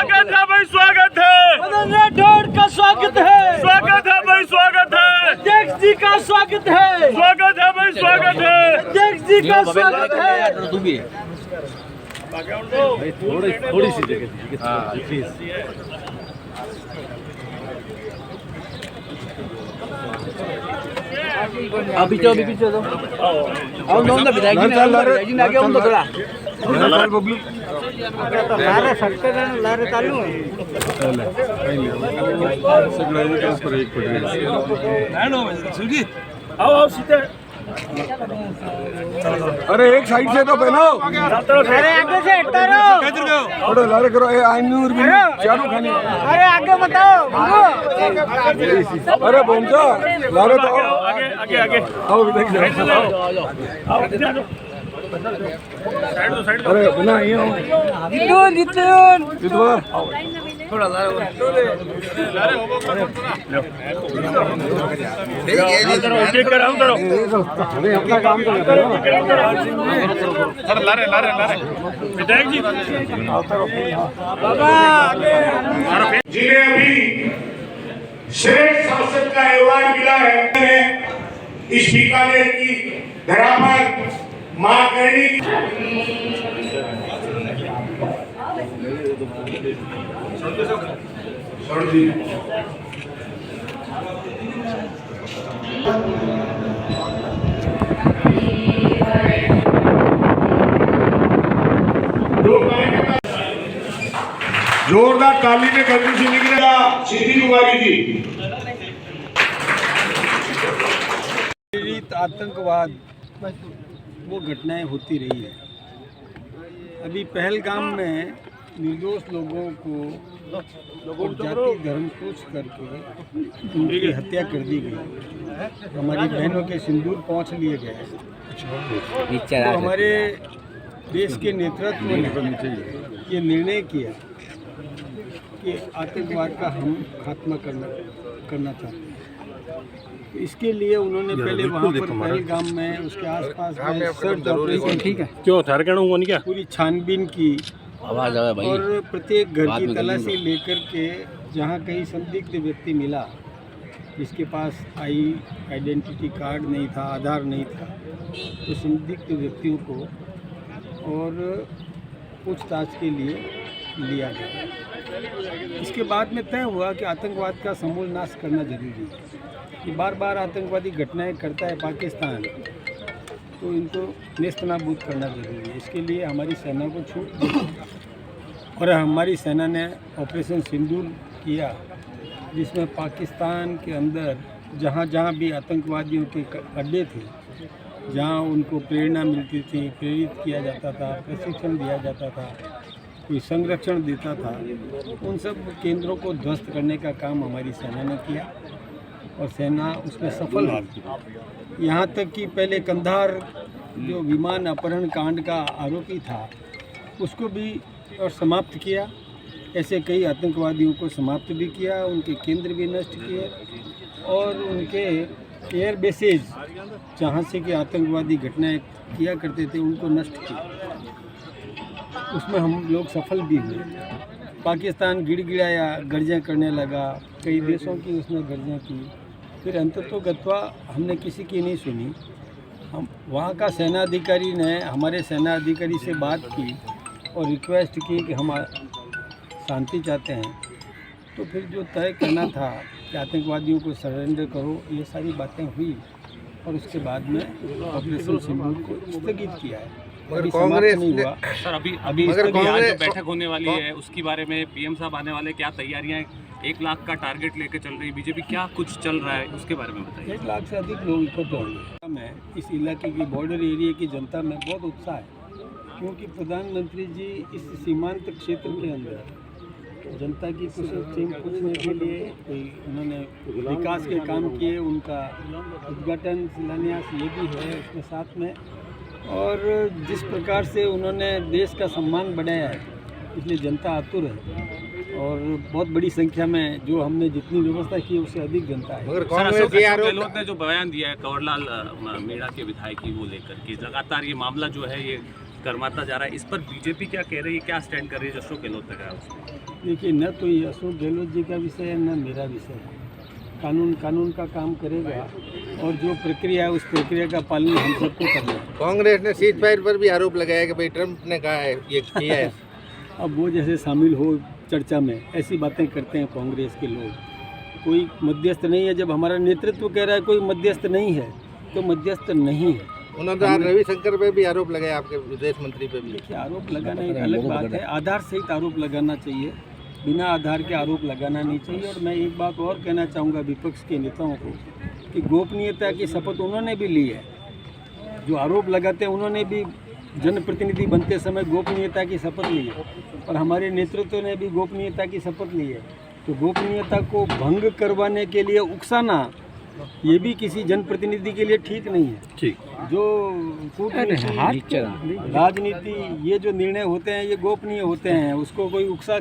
स्वागत है भाई, स्वागत है मदन राठौड़ का स्वागत है भाई, स्वागत है अध्यक्ष जी का स्वागत है भाई, स्वागत है अध्यक्ष जी का स्वागत है। थोड़ी सी जगह प्लीज। अभी तो और नौन दा विधायक जी ने आगे हम तो थोड़ा लारे फटके लारे चालू है आओ सीधे। अरे एक साइड से तो पहनो। अरे आगे से हटता रहो। थोड़ा लारे करो। आइनूर भी चालू खाने। अरे आगे बताओ। अरे बोमजा लारे तो आगे आगे आओ विधायक अरे बिना ये आओ नितिन इधर थोड़ा लारे ठीक कर हम करो अरे अपना काम तो करो। सर लारे विधायक जी जिन्हें अभी श्रेष्ठ शासक का अवार्ड मिला है, इस बीकानेर की धरा पर मां करणी जोरदार ताली में गर्मी से निकलेगा सिद्धि कुमारी जी। आतंकवाद वो घटनाएं होती रही है। अभी पहलगाम में निर्दोष लोगों को जाति धर्म पूछ करके उनकी हत्या कर दी गई। हमारी बहनों के सिंदूर पहुंच लिए गए। तो हमारे देश के नेतृत्व ने ये निर्णय किया कि आतंकवाद का हम खात्मा करना चाहते हैं। इसके लिए उन्होंने पहले वहाँ पर पहलगाम में उसके आसपास में सर्च ऑपरेशन क्यों थार कहना हुआ नहीं क्या पूरी छानबीन की आवाज आवे भाई। और प्रत्येक घर की तलाशी लेकर के जहाँ कहीं संदिग्ध व्यक्ति मिला जिसके पास आइडेंटिटी कार्ड नहीं था, आधार नहीं था, तो संदिग्ध व्यक्तियों को और पूछताछ के लिए लिया गया। इसके बाद में तय हुआ कि आतंकवाद का समूल नाश करना जरूरी है। कि बार बार आतंकवादी घटनाएं करता है पाकिस्तान, तो इनको नेस्तनाबूद करना जरूरी है। इसके लिए हमारी सेना को छूट दी और हमारी सेना ने ऑपरेशन सिंदूर किया, जिसमें पाकिस्तान के अंदर जहाँ जहाँ भी आतंकवादियों के अड्डे थे, जहाँ उनको प्रेरणा मिलती थी, प्रेरित किया जाता था, प्रशिक्षण दिया जाता था, कोई संरक्षण देता था, उन सब केंद्रों को ध्वस्त करने का काम हमारी सेना ने किया और सेना उसमें सफल हुई। यहाँ तक कि पहले कंधार जो विमान अपहरण कांड का आरोपी था उसको भी और समाप्त किया। ऐसे कई आतंकवादियों को समाप्त भी किया, उनके केंद्र भी नष्ट किए और उनके एयर बेसेज जहाँ से कि आतंकवादी घटनाएं किया करते थे उनको नष्ट किया। उसमें हम लोग सफल भी हुए। पाकिस्तान गिड़गिड़ाया, गर्जियाँ करने लगा, कई देशों की उसने गर्जियाँ की, फिर अंततोगत्वा हमने किसी की नहीं सुनी। हम वहाँ का सेना अधिकारी ने हमारे सेना अधिकारी से बात की और रिक्वेस्ट की कि हम शांति चाहते हैं। तो फिर जो तय करना था कि आतंकवादियों को सरेंडर करो, ये सारी बातें हुई और उसके बाद में ऑपरेशन सिंदूर को स्थगित किया है। कांग्रेस नहीं हुआ सर अभी मगर आज जो कांग्रेस बैठक होने वाली है उसके बारे में पीएम साहब आने वाले, क्या तैयारियां हैं? 1 लाख का टारगेट लेकर चल रही बीजेपी, क्या कुछ चल रहा है उसके बारे में बताइए। 1 लाख से अधिक लोग इकट्ठे होंगे। मैं इस इलाके की बॉर्डर एरिया की जनता में बहुत उत्साह है, क्योंकि प्रधानमंत्री जी इस सीमांत क्षेत्र के अंदर जनता की कुशल क्षेम पूछने के लिए कोई उन्होंने विकास के काम किए, उनका उद्घाटन शिलान्यास ये भी है उसके साथ में, और जिस प्रकार से उन्होंने देश का सम्मान बढ़ाया है इसलिए जनता आतुर है और बहुत बड़ी संख्या में जो हमने जितनी व्यवस्था की उससे अधिक जनता है। मगर सर, कांग्रेस अशोक ये आरोप गहलोत ने जो बयान दिया है कंवरलाल मीणा के विधायक की वो लेकर के, लगातार ये मामला जो है ये गर्माता जा रहा है, इस पर बीजेपी क्या कह रही है, क्या स्टैंड कर रही है? अशोक गहलोत ने कहा उसमें। देखिए, न तो ये अशोक गहलोत जी का विषय है, न मेरा विषय है। कानून का काम करेगा और जो प्रक्रिया है उस प्रक्रिया का पालन हम सबको करना है। कांग्रेस ने सीज फायर पर भी आरोप लगाया कि भाई ट्रम्प ने कहा है ये किया है। अब वो जैसे शामिल हो चर्चा में, ऐसी बातें करते हैं कांग्रेस के लोग। कोई मध्यस्थ नहीं है। जब हमारा नेतृत्व कह रहा है कोई मध्यस्थ नहीं है, तो मध्यस्थ नहीं है। उन्होंने आज रविशंकर पे भी आरोप लगाया, आपके विदेश मंत्री पे भी। देखिए, आरोप लगाना एक अलग बात है, आधार सहित आरोप लगाना चाहिए, बिना आधार के आरोप लगाना नहीं चाहिए। और मैं एक बात और कहना चाहूँगा विपक्ष के नेताओं को कि गोपनीयता की शपथ उन्होंने भी ली है। जो आरोप लगाते हैं उन्होंने भी जनप्रतिनिधि बनते समय गोपनीयता की शपथ ली है, और हमारे नेतृत्व ने भी गोपनीयता की शपथ ली है। तो गोपनीयता को भंग करवाने के लिए उकसाना, ये भी किसी जनप्रतिनिधि के लिए ठीक नहीं है। ठीक, जो कूटनीति, राजनीति, ये जो निर्णय होते हैं ये गोपनीय होते हैं, उसको कोई उकसा